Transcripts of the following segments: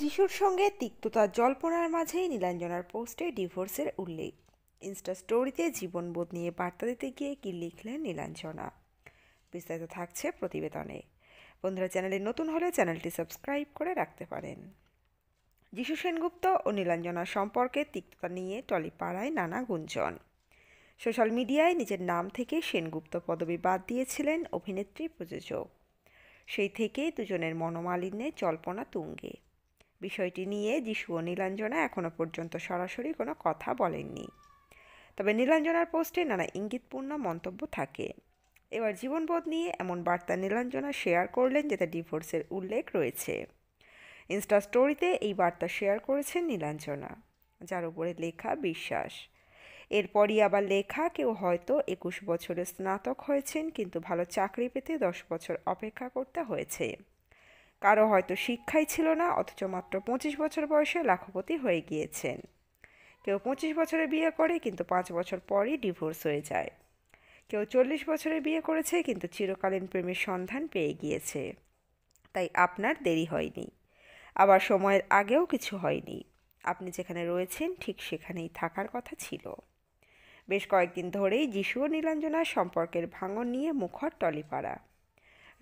যিশুর সঙ্গে তিক্ততার জল্পনার মাঝেই নীলাঞ্জনার পোস্টে ডিভোর্সের উল্লেখ। ইনস্টা স্টোরিতে জীবনবোধ নিয়ে বার্তা দিতে গিয়ে কি লিখলেন নীলাঞ্জনা, বিস্তারিত থাকছে প্রতিবেদনে। বন্ধুরা, চ্যানেলে নতুন হলে চ্যানেলটি সাবস্ক্রাইব করে রাখতে পারেন। যিশু সেনগুপ্ত ও নীলাঞ্জনার সম্পর্কে তিক্ততা নিয়ে টলিপাড়ায় নানা গুঞ্জন। সোশ্যাল মিডিয়ায় নিজের নাম থেকে সেনগুপ্ত পদবি বাদ দিয়েছিলেন অভিনেত্রী প্রযোজক। সেই থেকেই দুজনের মনোমালিন্যে জল্পনা তুঙ্গে। বিষয়টি নিয়ে যিশু ও নীলাঞ্জনা এখনও পর্যন্ত সরাসরি কোনো কথা বলেননি। তবে নীলাঞ্জনার পোস্টে নানা ইঙ্গিতপূর্ণ মন্তব্য থাকে। এবার জীবনবোধ নিয়ে এমন বার্তা নীলাঞ্জনা শেয়ার করলেন যেটা ডিভোর্সের উল্লেখ রয়েছে। ইনস্টা স্টোরিতে এই বার্তা শেয়ার করেছেন নীলাঞ্জনা, যার উপরে লেখা বিশ্বাস। এরপরই আবার লেখা কেউ হয়তো 21 বছরে স্নাতক হয়েছেন, কিন্তু ভালো চাকরি পেতে 10 বছর অপেক্ষা করতে হয়েছে। কারো হয়তো শিক্ষাই ছিল না, অথচ মাত্র 25 বছর বয়সে লাখপতি হয়ে গিয়েছেন। কেউ 25 বছরে বিয়ে করে, কিন্তু 5 বছর পরই ডিভোর্স হয়ে যায়। কেউ 40 বছরে বিয়ে করেছে, কিন্তু চিরকালীন প্রেমের সন্ধান পেয়ে গিয়েছে। তাই আপনার দেরি হয়নি, আবার সময়ের আগেও কিছু হয়নি। আপনি যেখানে রয়েছেন ঠিক সেখানেই থাকার কথা ছিল। বেশ কয়েকদিন ধরেই যিশু ও নীলাঞ্জনার সম্পর্কের ভাঙন নিয়ে মুখর টলিপাড়া।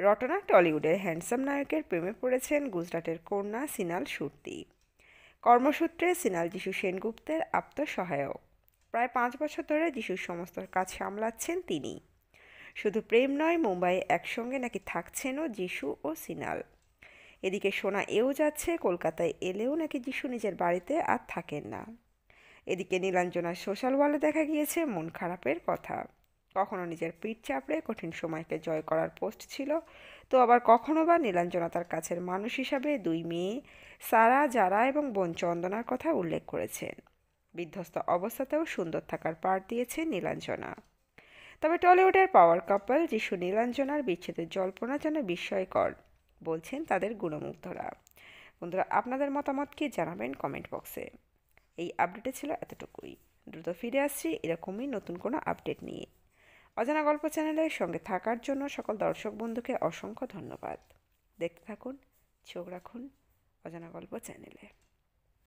রটনা টলিউডের হ্যান্ডসাম নায়কের প্রেমে পড়েছেন গুজরাটের কন্যা সিনাল সুরতি। কর্মসূত্রে সিনাল যিশু সেনগুপ্তের আপ্তসহায়ক। প্রায় 5 বছর ধরে যিশুর সমস্ত কাজ সামলাচ্ছেন তিনি। শুধু প্রেম নয়, মুম্বাইয়ে একসঙ্গে নাকি থাকছেনও যিশু ও সিনাল। এদিকে শোনা এও যাচ্ছে কলকাতায় এলেও নাকি যিশু নিজের বাড়িতে আর থাকেন না। এদিকে নীলাঞ্জনার সোশ্যাল ওয়ালে দেখা গিয়েছে মন খারাপের কথা। কখনো নিজের পিঠ চাপড়ে কঠিন সময়কে জয় করার পোস্ট ছিল, তো আবার কখনো বা নীলাঞ্জনা তার কাছের মানুষ হিসাবে 2 মেয়ে সারা, জারা এবং বোন চন্দনার কথা উল্লেখ করেছেন। বিধ্বস্ত অবস্থাতেও সুন্দর থাকার পার্ট দিয়েছেন নীলাঞ্জনা। তবে টলিউডের পাওয়ার কাপল যিশু নীলাঞ্জনার বিচ্ছেদের জল্পনা যেন বিস্ময়কর, বলছেন তাদের গুণমুগ্ধরা। বন্ধুরা, আপনাদের মতামত কি জানাবেন কমেন্ট বক্সে। এই আপডেটে ছিল এতটুকুই। দ্রুত ফিরে আসছি এরকমই নতুন কোনো আপডেট নিয়ে। অজানা গল্প চ্যানেলের সঙ্গে থাকার জন্য সকল দর্শক বন্ধুকে অসংখ্য ধন্যবাদ। দেখতে থাকুন, চোখ রাখুন অজানা গল্প চ্যানেলে।